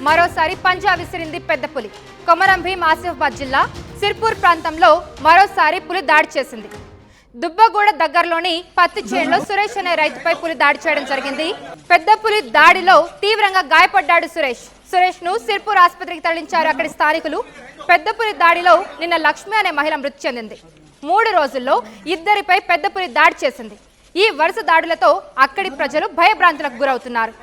మరోసారి పంజా విసిరింది పెద్ద పులి. కొమరం భీం ఆసిఫాబాద్ జిల్లా సిర్పూర్ ప్రాంతంలో మరోసారి పులి దాడి చేసింది. దుబ్బగూడ దగ్గరలోని పత్తి చేనులో సురేష్ అనే రైతుపై పులి దాడి చేయడం జరిగింది. పెద్ద పులి దాడిలో తీవ్రంగా గాయపడ్డాడు సురేష్ ను సిర్పూర్ ఆసుపత్రికి తరలించారు అక్కడి స్థానికులు. పెద్ద పులి దాడిలో నిన్న లక్ష్మి అనే మహిళ మృతి చెందింది. 3 రోజుల్లో ఇద్దరిపై పెద్ద పులి దాడి చేసింది. ఈ వరుస దాడులతో అక్కడి ప్రజలు భయభ్రాంతులకు గురవుతున్నారు.